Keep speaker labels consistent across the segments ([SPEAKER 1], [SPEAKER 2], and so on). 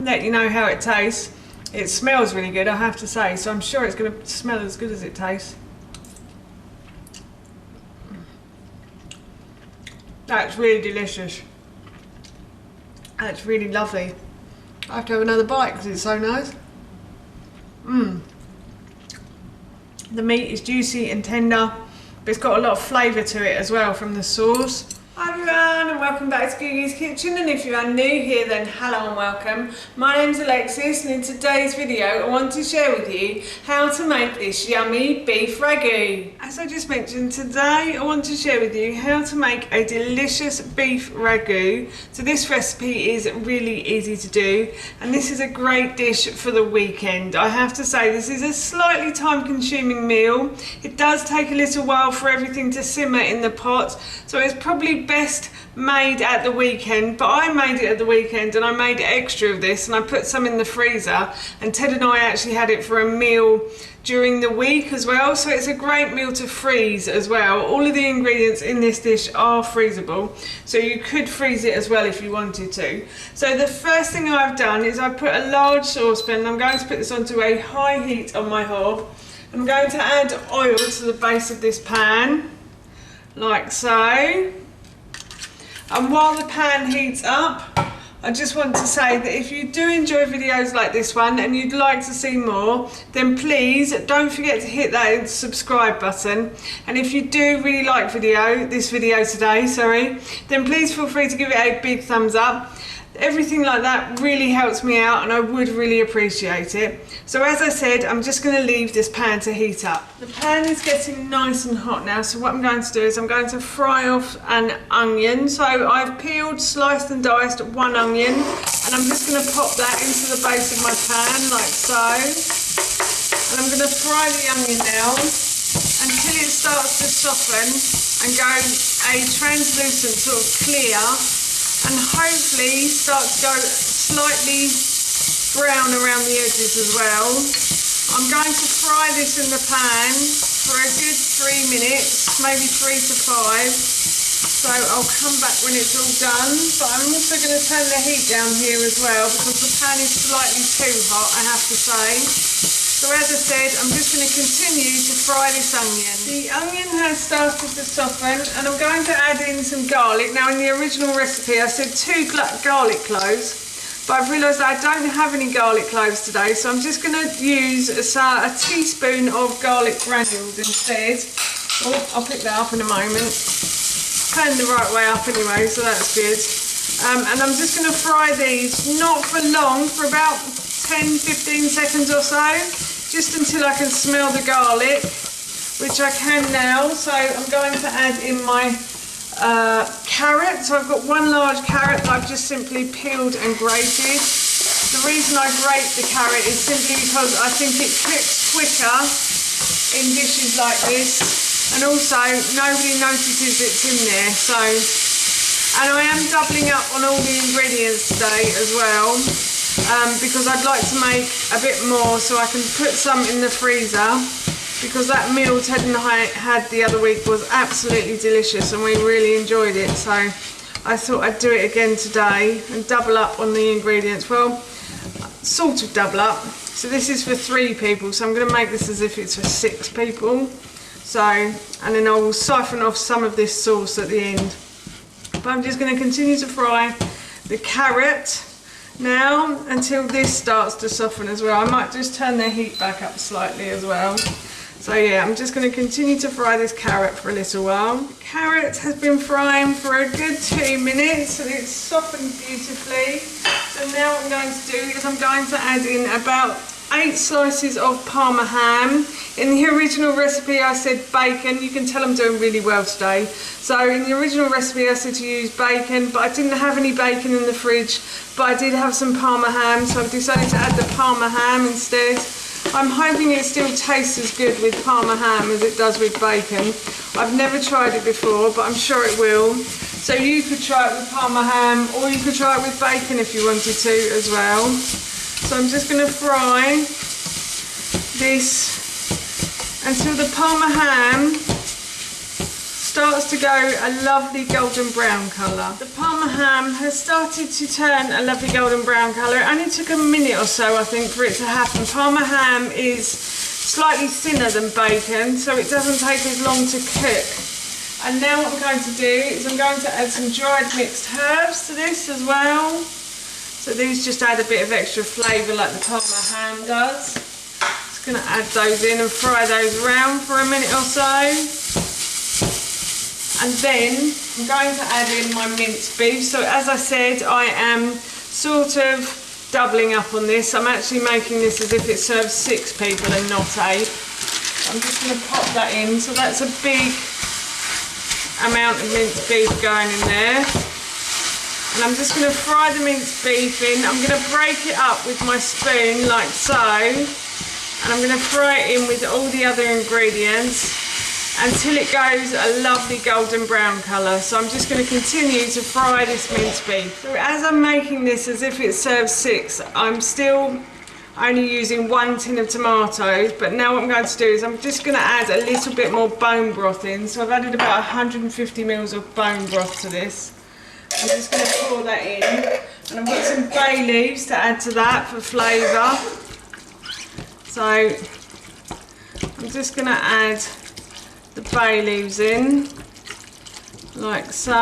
[SPEAKER 1] Let you know how it tastes. It smells really good, I have to say, so I'm sure it's going to smell as good as it tastes. That's really delicious. That's really lovely. I have to have another bite because it's so nice. The meat is juicy and tender, but it's got a lot of flavour to it as well from the sauce. Hi everyone and welcome back to Gigi's Kitchen, and if you are new here then hello and welcome. My name's Alexis, and in today's video I want to share with you how to make this yummy beef ragu. As I just mentioned, today I want to share with you how to make a delicious beef ragu. So this recipe is really easy to do, and this is a great dish for the weekend. I have to say this is a slightly time consuming meal. It does take a little while for everything to simmer in the pot, so it's probably best made at the weekend, but I made it at the weekend and I made extra of this and I put some in the freezer, and Ted and I actually had it for a meal during the week as well, so it's a great meal to freeze as well. All of the ingredients in this dish are freezable, so you could freeze it as well if you wanted to. So the first thing I've done is I put a large saucepan, and I'm going to put this onto a high heat on my hob. I'm going to add oil to the base of this pan like so. And while the pan heats up, I just want to say that if you do enjoy videos like this one and you'd like to see more, then please don't forget to hit that subscribe button. And if you do really like this video today, then please feel free to give it a big thumbs up. Everything like that really helps me out and I would really appreciate it. So as I said, I'm just going to leave this pan to heat up. The pan is getting nice and hot now, so what I'm going to do is I'm going to fry off an onion. So I've peeled, sliced and diced one onion, and I'm just going to pop that into the base of my pan like so. And I'm going to fry the onion now until it starts to soften and go a translucent sort of clear, and hopefully start to go slightly brown around the edges as well. I'm going to fry this in the pan for a good 3 minutes, maybe 3 to 5. So I'll come back when it's all done, but I'm also going to turn the heat down here as well because the pan is slightly too hot, I have to say. So as I said, I'm just going to continue to fry this onion. The onion has started to soften, and I'm going to add in some garlic. Now in the original recipe I said 2 garlic cloves, but I've realised I don't have any garlic cloves today, so I'm just going to use a teaspoon of garlic granules instead. Oh, I'll pick that up in a moment. Turned the right way up anyway, so that's good. And I'm just going to fry these, not for long, for about 10-15 seconds or so, just until I can smell the garlic, which I can now. So I'm going to add in my carrot. So I've got 1 large carrot that I've just simply peeled and grated. The reason I grate the carrot is simply because I think it cooks quicker in dishes like this, and also nobody notices it's in there. So, and I am doubling up on all the ingredients today as well, because I'd like to make a bit more so I can put some in the freezer, because that meal Ted and I had the other week was absolutely delicious and we really enjoyed it. So I thought I'd do it again today and double up on the ingredients. Well, sort of double up. So this is for 3 people, so I'm going to make this as if it's for 6 people. So, and then I will siphon off some of this sauce at the end. But I'm just going to continue to fry the carrot now until this starts to soften as well. I might just turn the heat back up slightly as well. So yeah, I'm just going to continue to fry this carrot for a little while. The carrot has been frying for a good 2 minutes and it's softened beautifully. So now what I'm going to do is I'm going to add in about 8 slices of Parma ham. In the original recipe I said bacon. You can tell I'm doing really well today. So in the original recipe I said to use bacon, but I didn't have any bacon in the fridge, but I did have some Parma ham, so I've decided to add the Parma ham instead. I'm hoping it still tastes as good with Parma ham as it does with bacon. I've never tried it before, but I'm sure it will. So you could try it with Parma ham, or you could try it with bacon if you wanted to as well. So I'm just going to fry this until the Parma ham starts to go a lovely golden brown colour. The Parma ham has started to turn a lovely golden brown colour. It only took a minute or so, I think, for it to happen. Parma ham is slightly thinner than bacon, so it doesn't take as long to cook. And now what I'm going to do is I'm going to add some dried mixed herbs to this as well. So these just add a bit of extra flavour like the Parma ham does. Just going to add those in and fry those around for a minute or so. And then I'm going to add in my minced beef. So as I said, I am sort of doubling up on this. I'm actually making this as if it serves 6 people and not 8. I'm just going to pop that in. So that's a big amount of minced beef going in there. And I'm just going to fry the minced beef in. I'm going to break it up with my spoon like so. And I'm going to fry it in with all the other ingredients until it goes a lovely golden brown colour. So I'm just going to continue to fry this minced beef. So as I'm making this as if it serves 6, I'm still only using 1 tin of tomatoes, but now what I'm going to do is I'm just going to add a little bit more bone broth in. So I've added about 150 ml of bone broth to this. I'm just going to pour that in, and I've got some bay leaves to add to that for flavour. So I'm just going to add the bay leaves in, like so.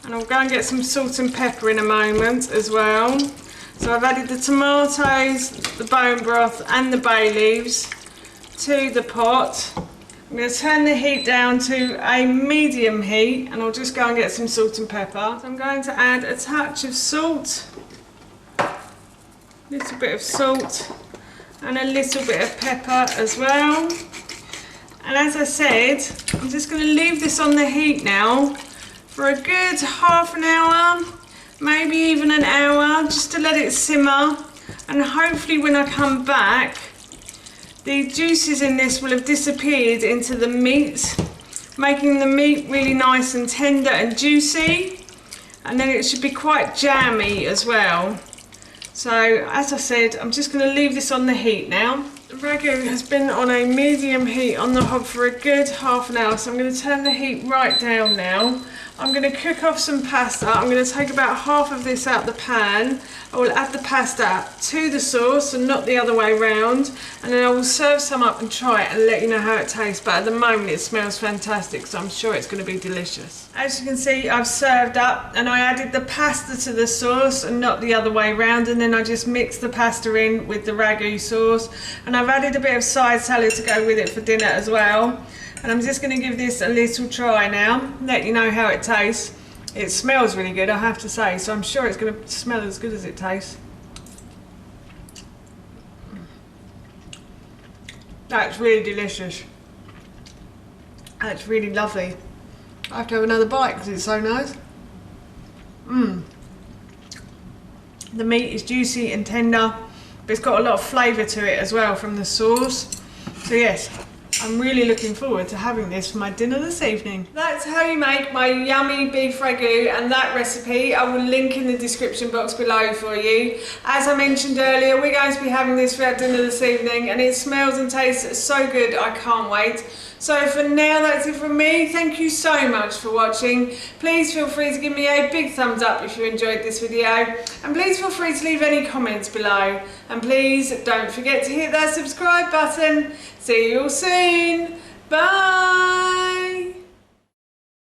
[SPEAKER 1] And I'll go and get some salt and pepper in a moment as well. So I've added the tomatoes, the bone broth and the bay leaves to the pot. I'm going to turn the heat down to a medium heat, and I'll just go and get some salt and pepper. So I'm going to add a touch of salt, a little bit of salt, and a little bit of pepper as well. And as I said, I'm just going to leave this on the heat now for a good half an hour, maybe even an hour, just to let it simmer. And hopefully when I come back, the juices in this will have disappeared into the meat, making the meat really nice and tender and juicy. And then it should be quite jammy as well. So as I said, I'm just going to leave this on the heat now. The ragu has been on a medium heat on the hob for a good half an hour, so I'm going to turn the heat right down now. I'm going to cook off some pasta. I'm going to take about half of this out the pan. I will add the pasta to the sauce and not the other way round, and then I will serve some up and try it and let you know how it tastes. But at the moment it smells fantastic, so I'm sure it's going to be delicious. As you can see, I've served up and I added the pasta to the sauce and not the other way round, and then I just mixed the pasta in with the ragu sauce, and I've added a bit of side salad to go with it for dinner as well. And I'm just going to give this a little try now, let you know how it tastes. It smells really good, I have to say, so I'm sure it's going to smell as good as it tastes. That's really delicious. That's really lovely. I have to have another bite because it's so nice. The meat is juicy and tender, but it's got a lot of flavour to it as well from the sauce. So yes, I'm really looking forward to having this for my dinner this evening. That's how you make my yummy beef ragu, and that recipe I will link in the description box below for you. As I mentioned earlier, we're going to be having this for our dinner this evening, and it smells and tastes so good, I can't wait. So for now, that's it from me. Thank you so much for watching. Please feel free to give me a big thumbs up if you enjoyed this video, and please feel free to leave any comments below, and please don't forget to hit that subscribe button. See you all soon. Bye.